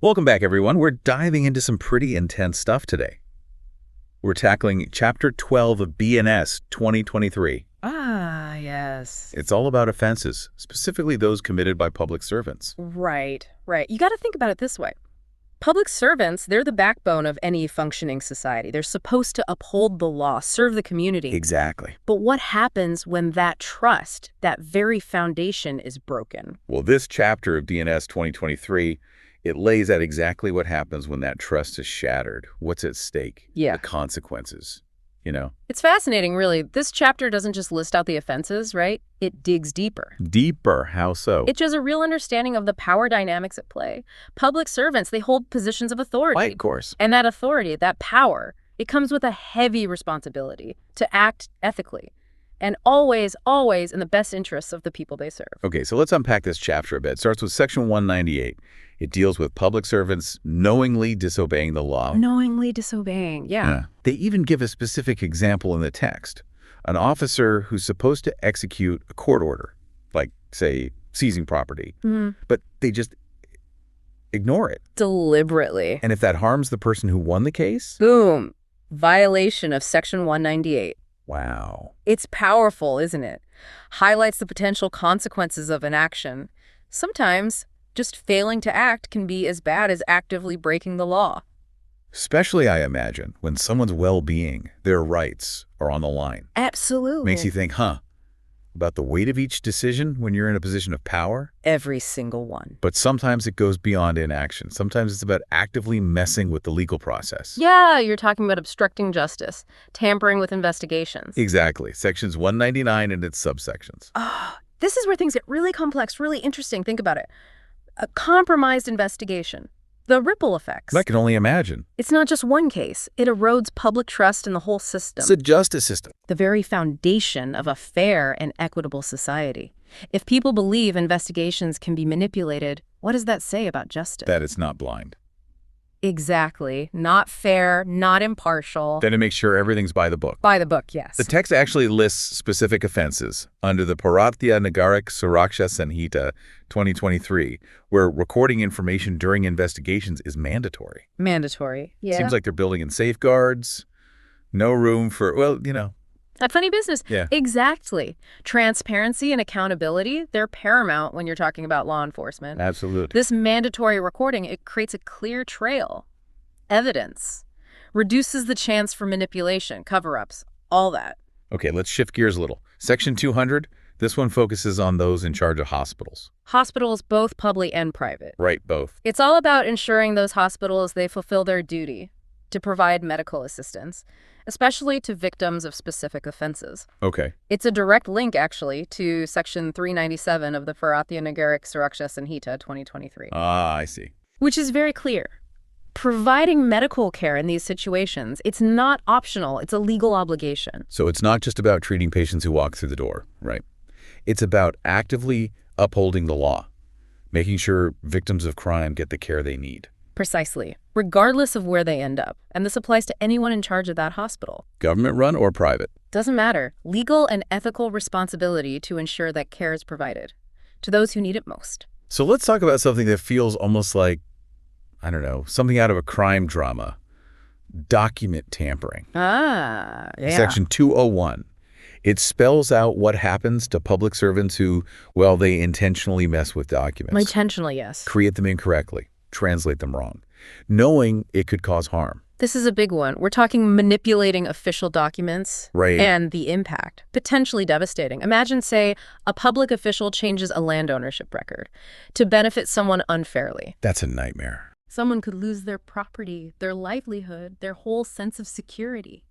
Welcome back, everyone. We're diving into some pretty intense stuff today. We're tackling Chapter 12 of BNS 2023. Ah, yes. It's all about offenses, specifically those committed by public servants. Right. You got to think about it this way. Public servants, they're the backbone of any functioning society. They're supposed to uphold the law, serve the community. Exactly. But what happens when that trust, that very foundation, is broken? Well, this chapter of BNS 2023, it lays out exactly what happens when that trust is shattered. What's at stake? Yeah. The consequences, you know? It's fascinating, really. This chapter doesn't just list out the offenses, right? It digs deeper. Deeper? How so? It shows a real understanding of the power dynamics at play. Public servants, they hold positions of authority. Right, of course. And that authority, that power, it comes with a heavy responsibility to act ethically. And always in the best interests of the people they serve. Okay, so let's unpack this chapter a bit. It starts with Section 198. It deals with public servants knowingly disobeying the law. Knowingly disobeying, yeah. They even give a specific example in the text. An officer who's supposed to execute a court order, like, say, seizing property, but they just ignore it. Deliberately. And if that harms the person who won the case? Boom. Violation of Section 198. Wow. It's powerful, isn't it? Highlights the potential consequences of an action. Sometimes just failing to act can be as bad as actively breaking the law. Especially, I imagine, when someone's well-being, their rights are on the line. Absolutely. Makes you think, about the weight of each decision when you're in a position of power? Every single one. But sometimes it goes beyond inaction. Sometimes it's about actively messing with the legal process. Yeah, you're talking about obstructing justice, tampering with investigations. Exactly. Sections 199 and its subsections. This is where things get really complex, really interesting. Think about it. A compromised investigation. The ripple effects. I can only imagine. It's not just one case. It erodes public trust in the whole system. It's a justice system. The very foundation of a fair and equitable society. If people believe investigations can be manipulated, what does that say about justice? That it's not blind. Exactly. Not fair, not impartial. Then it makes sure everything's by the book. By the book, yes. The text actually lists specific offenses under the Bharatiya Nyaya Sanhita 2023, where recording information during investigations is mandatory. Mandatory, yeah. Seems like they're building in safeguards. No room for, That funny business. Yeah. Exactly. Transparency and accountability, they're paramount when you're talking about law enforcement. Absolutely. This mandatory recording, it creates a clear trail. Evidence. Reduces the chance for manipulation, cover-ups, all that. Okay, let's shift gears a little. Section 200, this one focuses on those in charge of hospitals. Hospitals, both public and private. Right, both. It's all about ensuring those hospitals, they fulfill their duty to provide medical assistance, especially to victims of specific offenses. Okay. It's a direct link, actually, to Section 397 of the Bharatiya Nyaya Sanhita 2023. I see. Which is very clear. Providing medical care in these situations, it's not optional. It's a legal obligation. So it's not just about treating patients who walk through the door, right? It's about actively upholding the law, making sure victims of crime get the care they need. Precisely. Regardless of where they end up. And this applies to anyone in charge of that hospital. Government run or private? Doesn't matter. Legal and ethical responsibility to ensure that care is provided to those who need it most. So let's talk about something that feels almost like, something out of a crime drama. Document tampering. Yeah. Section 201. It spells out what happens to public servants who, they intentionally mess with documents. Intentionally, yes. Create them incorrectly. Translate them wrong, knowing it could cause harm. This is a big one. We're talking manipulating official documents. Right. And the impact. Potentially devastating. Imagine, say, a public official changes a land ownership record to benefit someone unfairly. That's a nightmare. Someone could lose their property, their livelihood, their whole sense of security.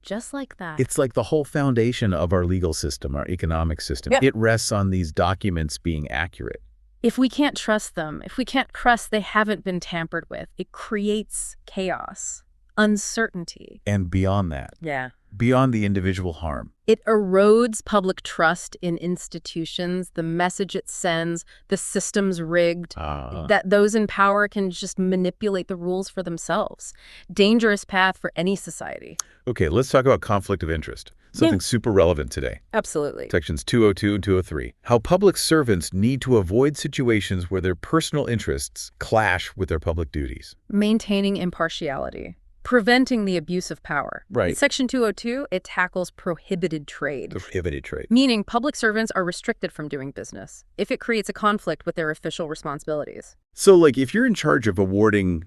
Just like that. It's like the whole foundation of our legal system, our economic system. Yep. It rests on these documents being accurate. If we can't trust them, if we can't trust they haven't been tampered with, it creates chaos, uncertainty. And beyond that. Yeah. Beyond the individual harm. It erodes public trust in institutions, the message it sends, the system's rigged, that those in power can just manipulate the rules for themselves. Dangerous path for any society. Okay, let's talk about conflict of interest. Something super relevant today. Absolutely. Sections 202 and 203. How public servants need to avoid situations where their personal interests clash with their public duties. Maintaining impartiality. Preventing the abuse of power. Right. In Section 202, it tackles prohibited trade. Prohibited trade. Meaning public servants are restricted from doing business if it creates a conflict with their official responsibilities. So, like, if you're in charge of awarding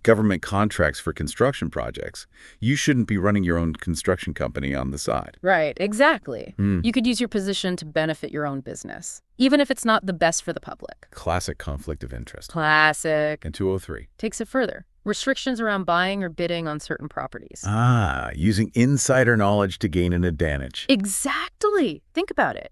government contracts for construction projects, you shouldn't be running your own construction company on the side. Right, exactly. You could use your position to benefit your own business, even if it's not the best for the public. Classic conflict of interest. Classic. And 203. Takes it further. Restrictions around buying or bidding on certain properties. Using insider knowledge to gain an advantage. Exactly. Think about it.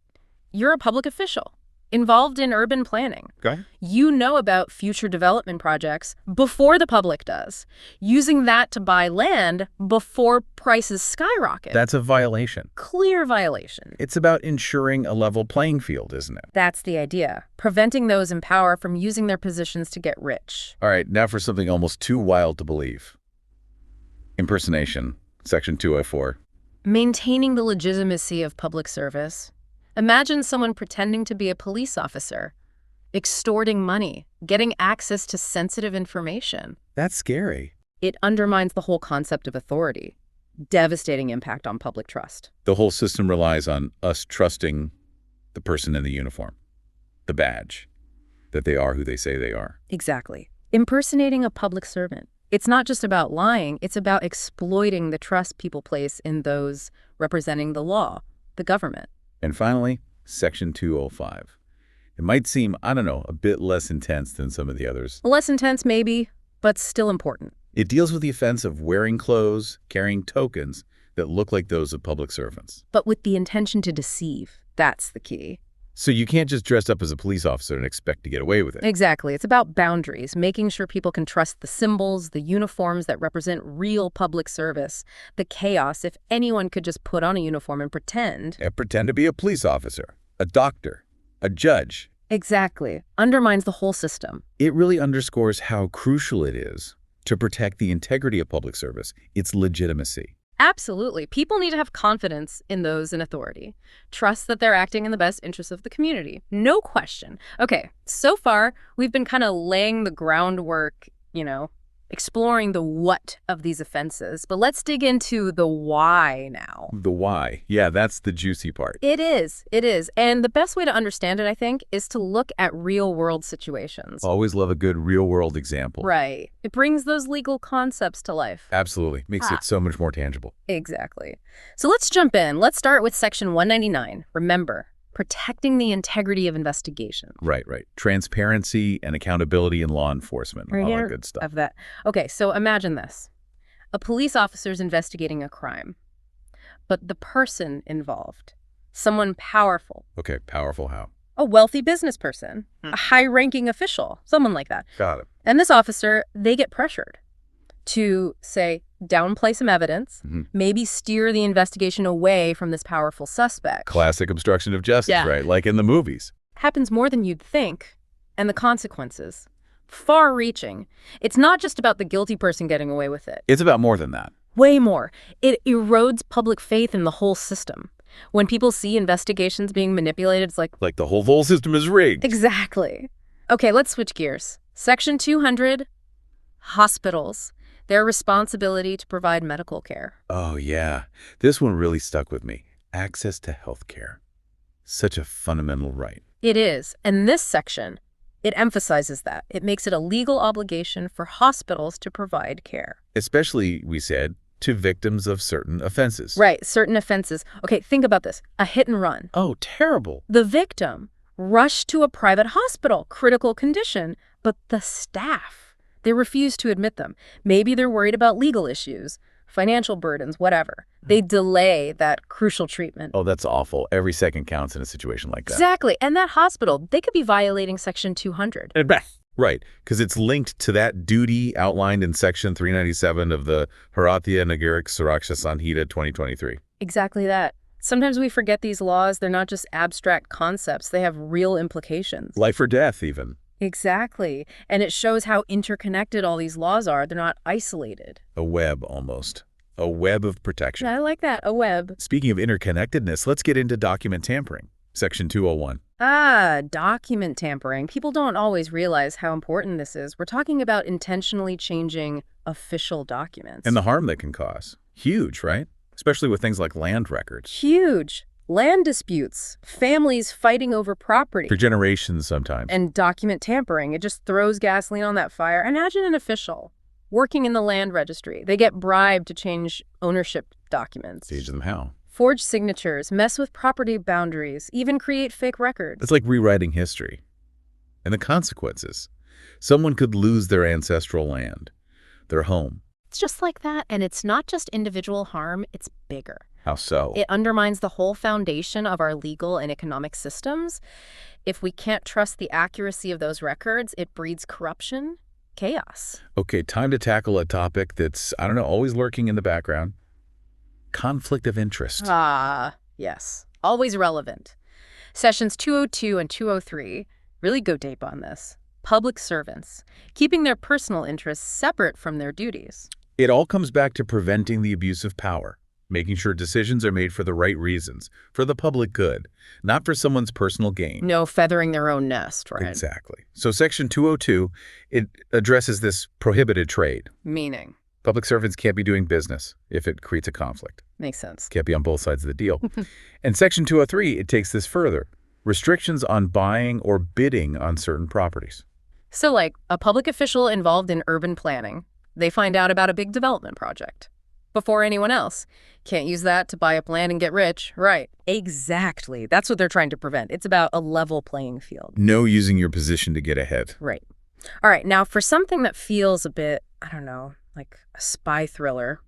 You're a public official involved in urban planning. Okay. You know about future development projects before the public does, using that to buy land before prices skyrocket. That's a violation. Clear violation. It's about ensuring a level playing field, isn't it? That's the idea. Preventing those in power from using their positions to get rich. All right, now for something almost too wild to believe. Impersonation, Section 204. Maintaining the legitimacy of public service. Imagine someone pretending to be a police officer, extorting money, getting access to sensitive information. That's scary. It undermines the whole concept of authority. Devastating impact on public trust. The whole system relies on us trusting the person in the uniform, the badge, that they are who they say they are. Exactly. Impersonating a public servant. It's not just about lying, it's about exploiting the trust people place in those representing the law, the government. And finally, Section 205. It might seem, I don't know, a bit less intense than some of the others. Less intense, maybe, but still important. It deals with the offense of wearing clothes, carrying tokens that look like those of public servants. But with the intention to deceive. That's the key. So you can't just dress up as a police officer and expect to get away with it. Exactly. It's about boundaries, making sure people can trust the symbols, the uniforms that represent real public service, the chaos if anyone could just put on a uniform and pretend. And pretend to be a police officer, a doctor, a judge. Exactly. Undermines the whole system. It really underscores how crucial it is to protect the integrity of public service, its legitimacy. Absolutely. People need to have confidence in those in authority. Trust that they're acting in the best interests of the community. No question. Okay, so far, we've been kind of laying the groundwork, exploring the what of these offenses. But let's dig into the why now. The why. Yeah, that's the juicy part. It is. It is. And the best way to understand it, I think, is to look at real-world situations. Always love a good real-world example. Right. It brings those legal concepts to life. Absolutely. Makes it so much more tangible. Exactly. So let's jump in. Let's start with Section 199. Remember, protecting the integrity of investigations. Right. Transparency and accountability in law enforcement. All that good stuff. Of that. Okay, so imagine this. A police officer is investigating a crime, but the person involved, someone powerful. Okay, powerful how? A wealthy business person, a high-ranking official, someone like that. Got it. And this officer, they get pressured to, say, downplay some evidence, maybe steer the investigation away from this powerful suspect. Classic obstruction of justice, right? Like in the movies. Happens more than you'd think. And the consequences, far-reaching. It's not just about the guilty person getting away with it. It's about more than that. Way more. It erodes public faith in the whole system. When people see investigations being manipulated, it's like the whole system is rigged. Exactly. Okay, let's switch gears. Section 200, hospitals. Their responsibility to provide medical care. Oh, yeah. This one really stuck with me. Access to health care. Such a fundamental right. It is. And this section, it emphasizes that. It makes it a legal obligation for hospitals to provide care. Especially, we said, to victims of certain offenses. Right, certain offenses. Okay, think about this. A hit and run. Oh, terrible. The victim rushed to a private hospital, critical condition, but the staff, they refuse to admit them. Maybe they're worried about legal issues, financial burdens, whatever. They delay that crucial treatment. Oh, that's awful. Every second counts in a situation like that. Exactly. And that hospital, they could be violating Section 200. Right, because it's linked to that duty outlined in Section 397 of the Bharatiya Nyaya Sanhita 2023. Exactly that. Sometimes we forget these laws. They're not just abstract concepts. They have real implications. Life or death, even. Exactly. And it shows how interconnected all these laws are. They're not isolated. A web, almost. A web of protection. I like that, a web. Speaking of interconnectedness, let's get into document tampering. Section 201. Document tampering. People don't always realize how important this is. We're talking about intentionally changing official documents. And the harm that can cause. Huge, right? Especially with things like land records. Huge. Land disputes, families fighting over property. For generations sometimes. And document tampering. It just throws gasoline on that fire. Imagine an official working in the land registry. They get bribed to change ownership documents. Teach them how. Forge signatures, mess with property boundaries, even create fake records. It's like rewriting history. And the consequences. Someone could lose their ancestral land, their home. It's just like that, and it's not just individual harm, it's bigger. How so? It undermines the whole foundation of our legal and economic systems. If we can't trust the accuracy of those records, it breeds corruption, chaos. Okay, time to tackle a topic that's, I don't know, always lurking in the background. Conflict of interest. Yes. Always relevant. Sessions 202 and 203 really go deep on this. Public servants, keeping their personal interests separate from their duties. It all comes back to preventing the abuse of power, making sure decisions are made for the right reasons, for the public good, not for someone's personal gain. No feathering their own nest, right? Exactly. So Section 202, it addresses this prohibited trade. Meaning? Public servants can't be doing business if it creates a conflict. Makes sense. Can't be on both sides of the deal. And Section 203, it takes this further. Restrictions on buying or bidding on certain properties. So like a public official involved in urban planning, they find out about a big development project before anyone else. Can't use that to buy up land and get rich. Right. Exactly. That's what they're trying to prevent. It's about a level playing field. No using your position to get ahead. Right. All right. Now, for something that feels a bit, I don't know, like a spy thriller,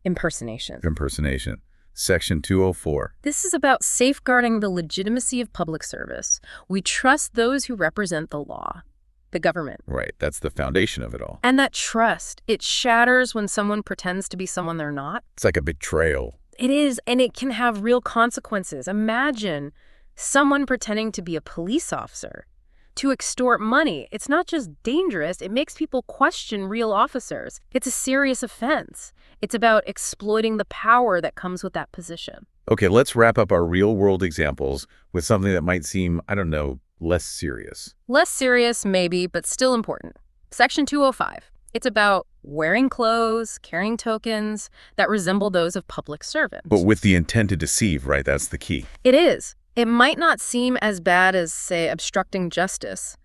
impersonation. Impersonation. Section 204. This is about safeguarding the legitimacy of public service. We trust those who represent the law, the government. Right. That's the foundation of it all. And that trust, it shatters when someone pretends to be someone they're not. It's like a betrayal. It is, and it can have real consequences. Imagine someone pretending to be a police officer to extort money. It's not just dangerous, it makes people question real officers. It's a serious offense. It's about exploiting the power that comes with that position. Okay, let's wrap up our real-world examples with something that might seem, I don't know, less serious. Less serious, maybe, but still important. Section 205. It's about wearing clothes, carrying tokens that resemble those of public servants. But with the intent to deceive, right? That's the key. It is. It might not seem as bad as, say, obstructing justice,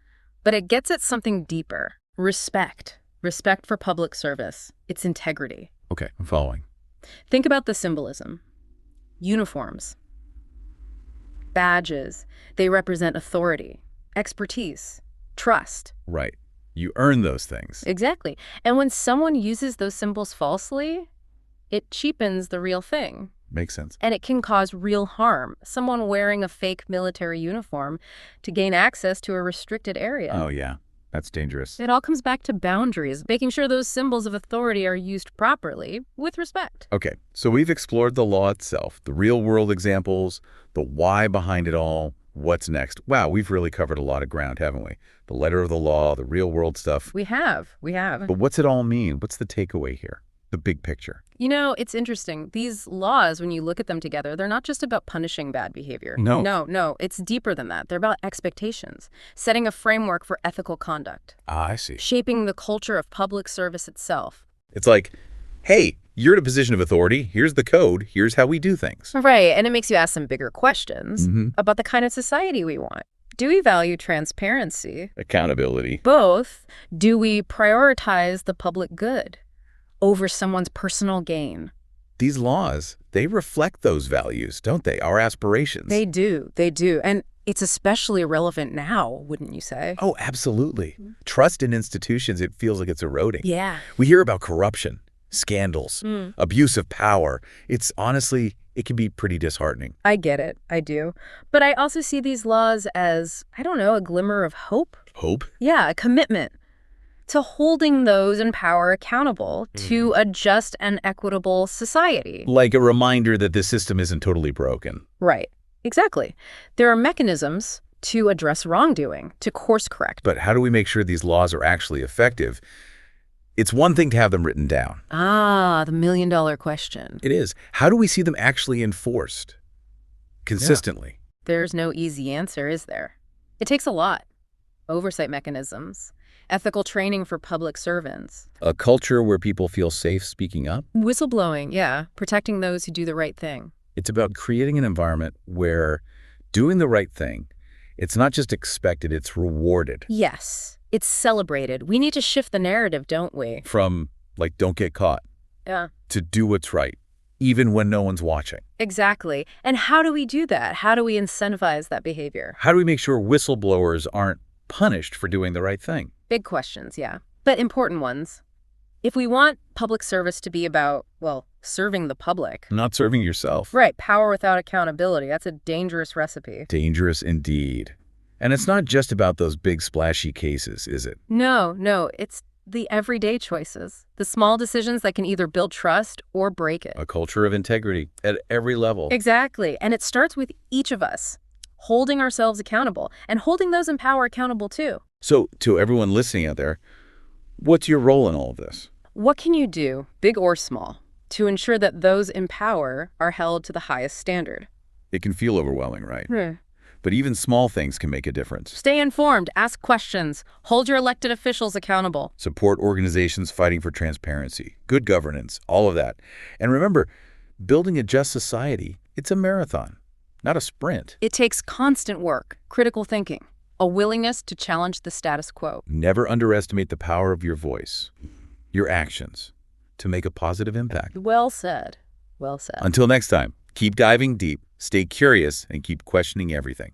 but it gets at something deeper. Respect. Respect for public service. Its integrity. Okay, I'm following. Think about the symbolism. Uniforms. Badges. They represent authority, expertise, trust. Right. You earn those things. Exactly. And when someone uses those symbols falsely, it cheapens the real thing. Makes sense. And it can cause real harm. Someone wearing a fake military uniform to gain access to a restricted area. Oh, yeah. That's dangerous. It all comes back to boundaries, making sure those symbols of authority are used properly with respect. Okay, so we've explored the law itself, the real-world examples, the why behind it all, what's next. Wow, we've really covered a lot of ground, haven't we? The letter of the law, the real-world stuff. We have. But what's it all mean? What's the takeaway here? The big picture. You know, it's interesting. These laws, when you look at them together, they're not just about punishing bad behavior. No. It's deeper than that. They're about expectations, setting a framework for ethical conduct. Ah, I see. Shaping the culture of public service itself. It's like, hey, you're in a position of authority. Here's the code. Here's how we do things. Right, and it makes you ask some bigger questions about the kind of society we want. Do we value transparency? Accountability. Both. Do we prioritize the public good over someone's personal gain? These laws, they reflect those values, don't they? Our aspirations. They do. And it's especially relevant now, wouldn't you say? Oh, absolutely. Trust in institutions, it feels like it's eroding. Yeah. We hear about corruption, scandals, abuse of power. It's honestly, it can be pretty disheartening. I get it. I do. But I also see these laws as, I don't know, a glimmer of hope. Hope? Yeah, a commitment to holding those in power accountable to a just and equitable society. Like a reminder that the system isn't totally broken. Right. Exactly. There are mechanisms to address wrongdoing, to course correct. But how do we make sure these laws are actually effective? It's one thing to have them written down. Ah, the million-dollar question. It is. How do we see them actually enforced consistently? There's no easy answer, is there? It takes a lot. Oversight mechanisms, ethical training for public servants. A culture where people feel safe speaking up? Whistleblowing, yeah, protecting those who do the right thing. It's about creating an environment where doing the right thing, it's not just expected, it's rewarded. Yes, it's celebrated. We need to shift the narrative, don't we? From, like, don't get caught, Yeah. to do what's right, even when no one's watching. Exactly. And how do we do that? How do we incentivize that behavior? How do we make sure whistleblowers aren't punished for doing the right thing? Big questions, yeah. But important ones. If we want public service to be about, well, serving the public. Not serving yourself. Right, power without accountability. That's a dangerous recipe. Dangerous indeed. And it's not just about those big splashy cases, is it? No, it's the everyday choices. The small decisions that can either build trust or break it. A culture of integrity at every level. Exactly. And it starts with each of us holding ourselves accountable and holding those in power accountable too. So, to everyone listening out there, what's your role in all of this? What can you do, big or small, to ensure that those in power are held to the highest standard? It can feel overwhelming, right? But even small things can make a difference. Stay informed, ask questions, hold your elected officials accountable. Support organizations fighting for transparency, good governance, all of that. And remember, building a just society, it's a marathon, not a sprint. It takes constant work, critical thinking, a willingness to challenge the status quo. Never underestimate the power of your voice, your actions, to make a positive impact. Well said. Well said. Until next time, keep diving deep, stay curious, and keep questioning everything.